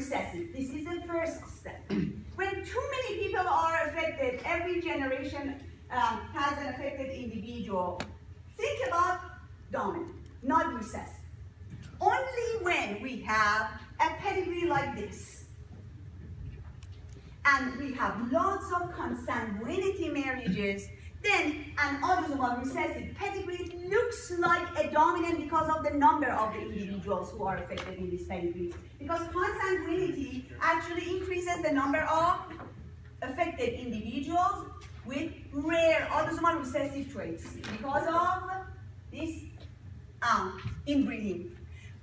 recessive. This is the first step. When too many people are affected, every generation has an affected individual. Think about dominant, not recessive. Only when we have a pedigree like this, and we have lots of consanguinity marriages, then an autosomal recessive pedigree looks like a dominant because of the number of the individuals who are affected in this pedigree. Because consanguinity actually increases the number of affected individuals with rare autosomal recessive traits because of this inbreeding.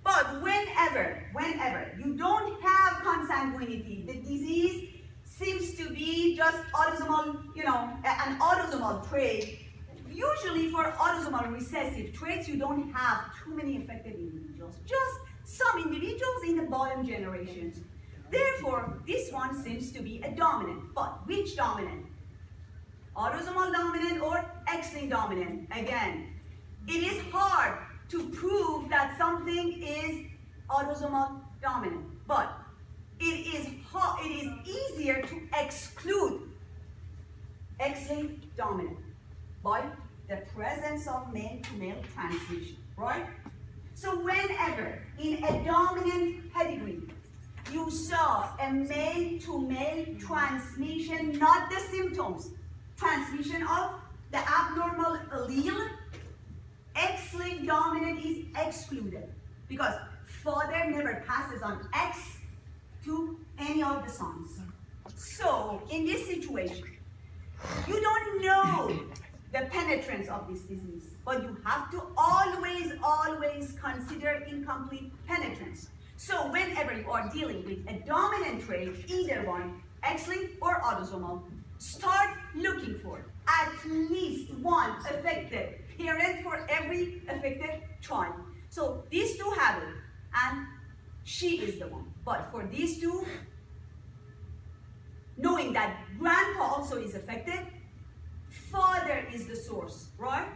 But whenever you don't have consanguinity, the disease seems to be just autosomal, an autosomal trait. Usually for autosomal recessive traits, you don't have too many affected individuals, just some individuals in the bottom generations. Therefore, this one seems to be a dominant. But which dominant? Autosomal dominant or X-linked dominant? Again, it is hard to prove that something is autosomal dominant, but it is easier to exclude X-linked dominant by the presence of male-to-male transmission, right? So whenever in a dominant pedigree you saw a male-to-male transmission, not the symptoms, transmission of the abnormal allele, X-linked dominant is excluded because father never passes on X to any of the sons. So in this situation, you don't know the penetrance of this disease, but you have to always consider incomplete penetrance. So whenever you are dealing with a dominant trait, either one, X-linked or autosomal, start looking for at least one affected parent for every affected child. So these two have it, and she is the one. But for these two, knowing that grandpa also is affected, father is the source, right?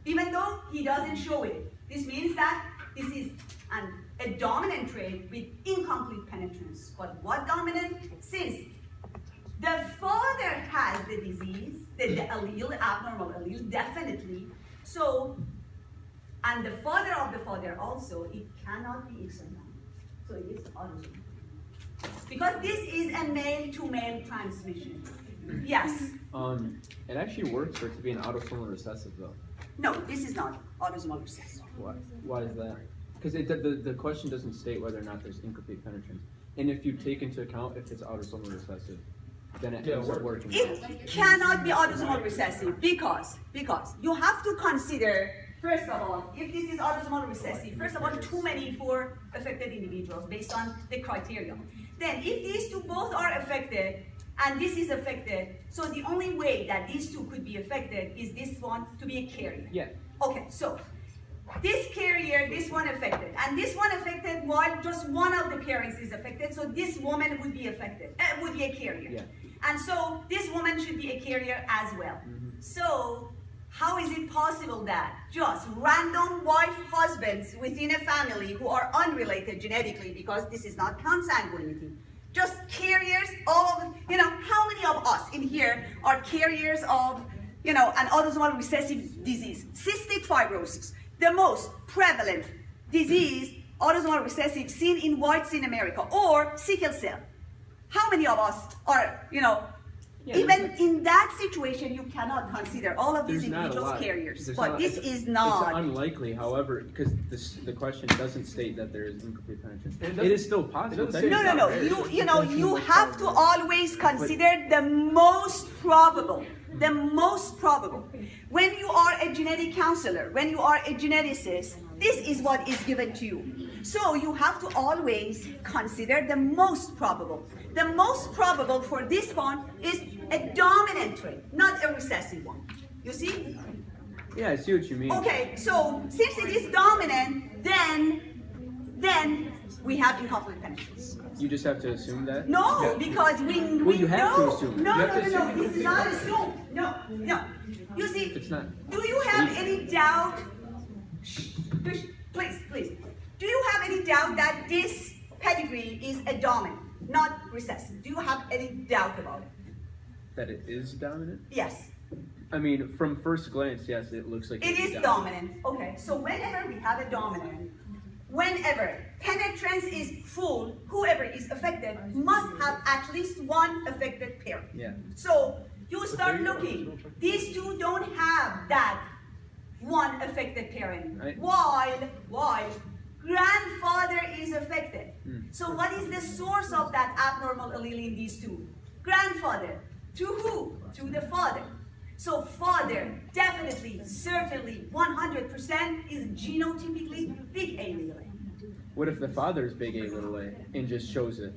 Even though he doesn't show it. This means that this is a dominant trait with incomplete penetrance. But what dominant? Since the father has the disease, the allele, abnormal allele, definitely. So, and the father of the father also, it cannot be X-linked. So it is autosomal. Because this is a male-to-male transmission. Yes? It actually works for it to be an autosomal recessive though. No, this is not autosomal recessive. Why is that? Because the question doesn't state whether or not there's incomplete penetrance. And if you take into account if it's autosomal recessive, then it ends up working. It cannot be autosomal recessive because you have to consider, first of all, if this is autosomal recessive, first of all, too many for affected individuals based on the criteria. Then if these two both are affected and this is affected, so the only way that these two could be affected is this one to be a carrier. Yeah. Okay, so this carrier, this one affected, and this one affected while just one of the parents is affected, so this woman would be affected, would be a carrier. Yeah. And so this woman should be a carrier as well. So how is it possible that just random wife husbands within a family who are unrelated genetically, because this is not consanguinity, just carriers, all of, how many of us in here are carriers of, an autosomal recessive disease? Cystic fibrosis, the most prevalent disease, autosomal recessive, seen in whites in America, or sickle cell. How many of us are, even in that situation, you cannot consider all of these individuals carriers. But this is not. It's unlikely, however, because the question doesn't state that there is incomplete penetrance. It is still possible. No. You have to always consider the most probable. The most probable. When you are a genetic counselor, when you are a geneticist, this is what is given to you. So you have to always consider the most probable. The most probable for this one is a dominant trait, not a recessive one. You see? Yeah, I see what you mean. Okay, so since it is dominant, then we have incomplete penetrance. You just have to assume that? No, because we you have know. to assume. No, this is not assumed. No. You see, It's not. Do you have any doubt? Please. Do you have any doubt that this pedigree is a dominant, not recessive. Do you have any doubt about it? That it is dominant? Yes. I mean, from first glance, yes, it looks like It is dominant. Okay, so whenever we have a dominant, whenever penetrance is full, whoever is affected must have at least one affected parent. Yeah. So you start looking. These two don't have that one affected parent. Right. While grandfather is affected. So what is the source of that abnormal allele in these two? Grandfather. To who? To the father. So father, definitely, certainly, 100% is genotypically big A allele. What if the father is big A little a and just shows it?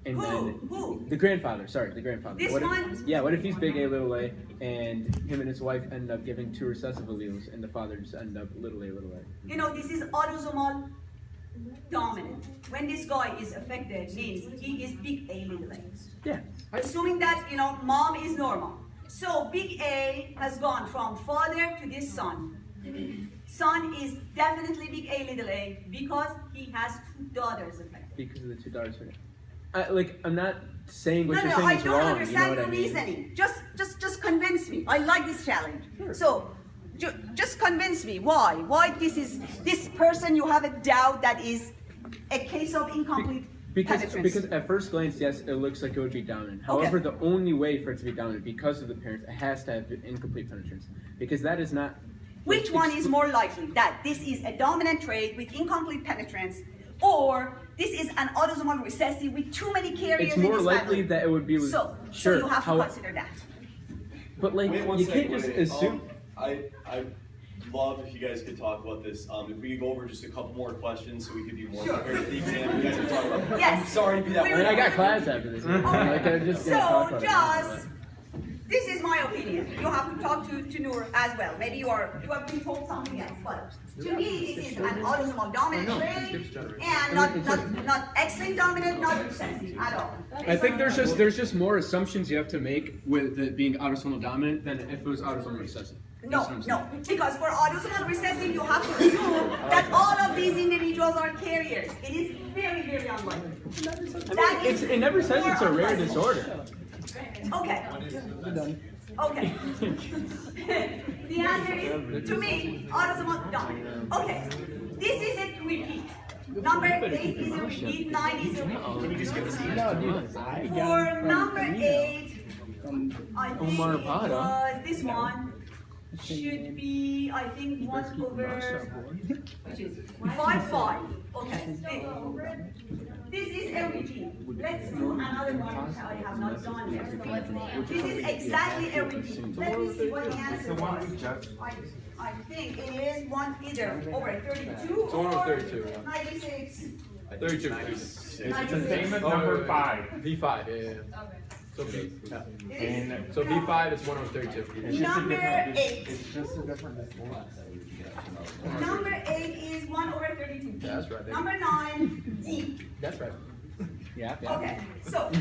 And Who? The grandfather, sorry, the grandfather. This what if, one? Yeah, what if he's big A little a and him and his wife end up giving two recessive alleles and the father just end up little a little a? You know, this is autosomal dominant. When this guy is affected, means he is big A little a. Yeah. Assuming that, you know, mom is normal. So big A has gone from father to this son. Son is definitely big A little a because he has two daughters affected. Because of the two daughters. I'm not saying what No, you're no, saying I is don't wrong. understand You know your what I mean? reasoning. Just convince me. I like this challenge. Sure. So, just convince me. Why? Why this person you have a doubt that is a case of incomplete penetrance? Because at first glance, yes, it looks like it would be dominant. However, the only way for it to be dominant, because of the parents, it has to have incomplete penetrance. Because that is not. Which one is more likely? That this is a dominant trait with incomplete penetrance, or this is an autosomal recessive with too many carriers It's in more this likely family? that it would be with. So Sure. you have to consider that. But like, Wait one you second, can't just wait. assume. I'd love if you guys could talk about this. If we could go over just a couple more questions so we could be more Sure. prepared for the exam. You guys can talk about. Yes. I'm sorry to be that We I mean, I way. got class after this. Like, I'm just gonna talk So about just, this is my opinion. You have to talk to Noor as well. Maybe you have been told something else, but to me this is an autosomal dominant trait and not X-linked dominant, not recessive at all. I think there's just more assumptions you have to make with it being autosomal dominant than if it was autosomal recessive. No, because for autosomal recessive you have to assume that all of these individuals are carriers. It is very, very unlikely. That is It never says more it's a rare unlikely. disorder. Okay. Okay. The answer is, to me, autosomal dominant. Okay. This is a repeat. Number 8 is a repeat, 9 is a repeat. Can you just give us the answer? For number 8, I think Omar it Pada. was this one. Should be, I think, 1 over, which is 5. Okay. This is a repeat. Let's do another one which I have not done yet. This is exactly a repeat. Let me see what the answer was. I think it is either over 32 It's 1 over or 32, yeah. 96. 32. It's It's the same as number 5. V5, yeah. So V. Yeah. And so V5 is 1 over 32. Number 8. It's just a different display. Number 8 is 1 over 32. Yeah, that's right. Number 9, D. That's right. Yeah. Okay, so.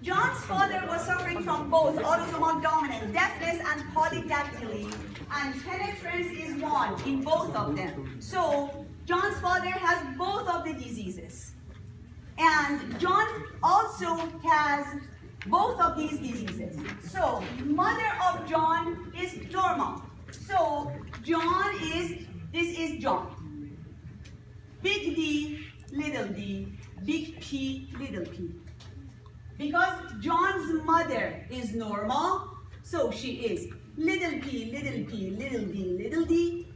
John's father was suffering from both autosomal dominant deafness and polydactyly, and penetrance is 1 in both of them. So John's father has both of the diseases. And John also has both of these diseases. So mother of John is normal. So this is John. Big D, little d, big P, little p. Because John's mother is normal, so she is little p, little p, little d, little d.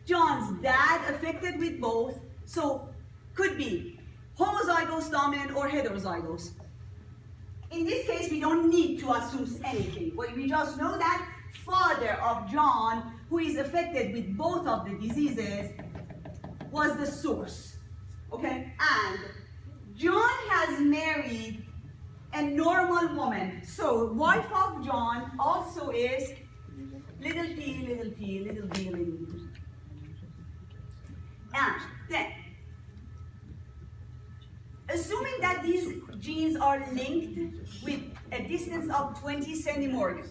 John's dad affected with both, so could be homozygous dominant or heterozygous. In this case, we don't need to assume anything. We just know that father of John, who is affected with both of the diseases, was the source. Okay? And John has married a normal woman. So wife of John also is little p, little p, little d, little d. And then, assuming that these genes are linked with a distance of 20 centimorgan,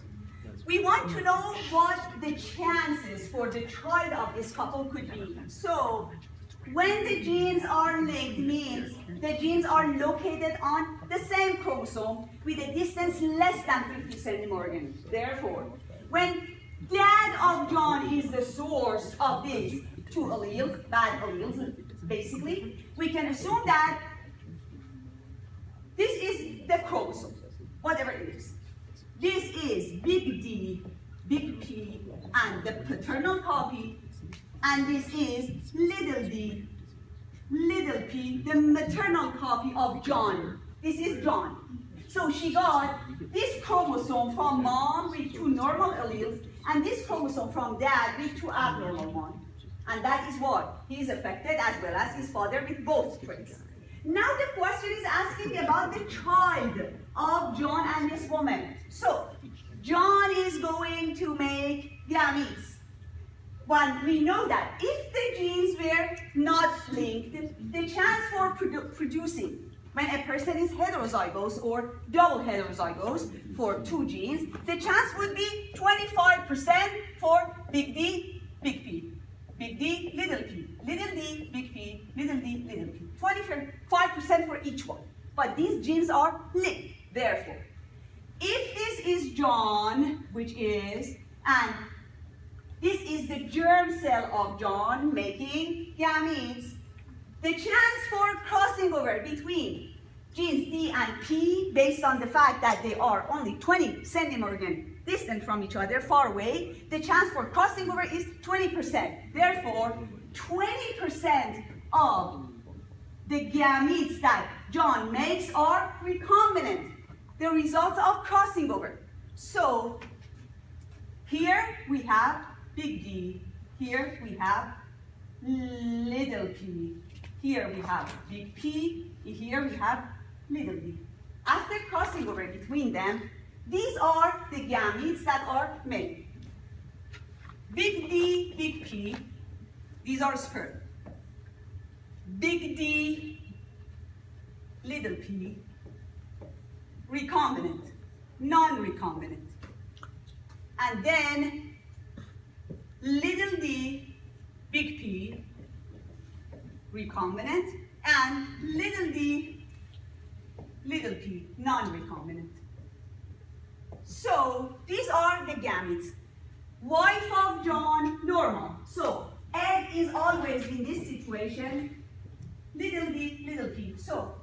we want to know what the chances for the child of this couple could be. So, when the genes are linked means the genes are located on the same chromosome with a distance less than 50 centimorgan. Therefore, when dad of John is the source of these two alleles, bad alleles, basically, we can assume that this is the chromosome, whatever it is. This is big D, big P, and the paternal copy, and this is little d, little p, the maternal copy of John. This is John. So she got this chromosome from mom with two normal alleles, and this chromosome from dad with two abnormal ones. And that is what? He is affected as well as his father with both traits. Now the question is asking about the child of John and this woman. So, John is going to make gametes. Well, we know that if the genes were not linked, the chance for producing, when a person is heterozygous or double heterozygous for two genes, the chance would be 25% for big D, big P. Big D, little p, little d, big P, little d, little p. 25% for each one. But these genes are linked. Therefore, if this is John, which is, and this is the germ cell of John making gametes, the chance for crossing over between genes D and P, based on the fact that they are only 20 centimorgan distant from each other, far away, the chance for crossing over is 20%. Therefore, 20% of the gametes that John makes are recombinant, the result of crossing over. So, here we have big D, here we have little p, here we have big P, here we have little d. After crossing over between them, these are the gametes that are made. Big D, big P, these are sperm. Big D, little p, recombinant, non-recombinant. And then little d, big P, recombinant, and little d, little p, non-recombinant. So these are the gametes. Wife of John, normal. So egg is always in this situation, little d, little p. So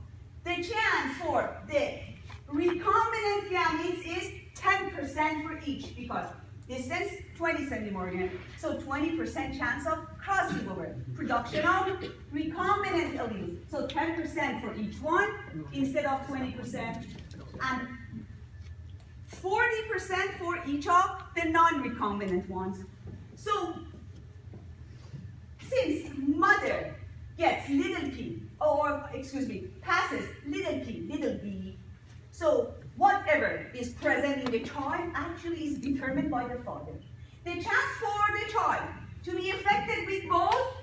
the chance for the recombinant gametes is 10% for each, because distance 20 centimorgan. So 20% chance of crossing over. Production of recombinant alleles. So 10% for each one instead of 20%. And 40% for each of the non-recombinant ones. So, since mother gets little p, or excuse me, passes little p, little b, so whatever is present in the child actually is determined by the father. The chance for the child to be affected with both,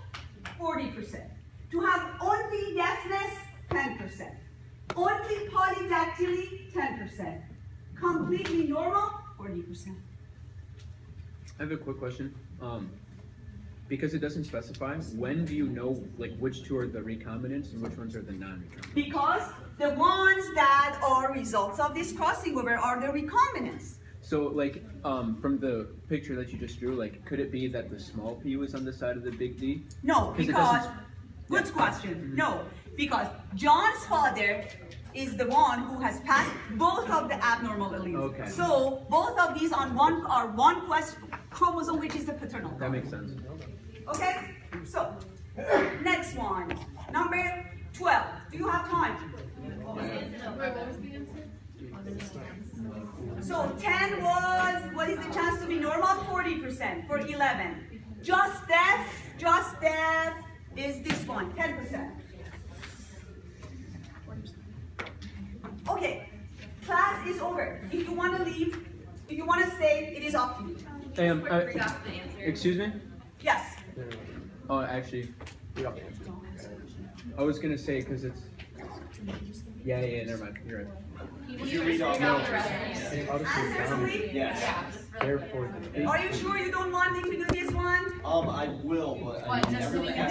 40%. To have only deafness, 10%. Only polydactyly, 10%. Completely normal, 40%. I have a quick question. Because it doesn't specify, when do you know like which two are the recombinants and which ones are the non-recombinants? Because the ones that are results of this crossing over are the recombinants. So like from the picture that you just drew, like could it be that the small p was on the side of the big D? No, because, good question, Mm-hmm. no, because John's father is the one who has passed both of the abnormal alleles. Okay. So both of these on one are one chromosome, which is the paternal. That makes sense. Okay, so next one, number 12. Do you have time? So 10 was, what is the chance to be normal? 40% for 11. Just deaf is this one, 10%. Okay, class is over. If you want to leave, if you want to stay, it is up to you. Excuse me? Yes. Oh, actually, I was gonna say because it's. Yeah, never mind. You're right. Did you read off? Answer, please. Yes. Therefore, the Are you sure you don't want me to do this one? I will, but I What, mean, just so we everyone can has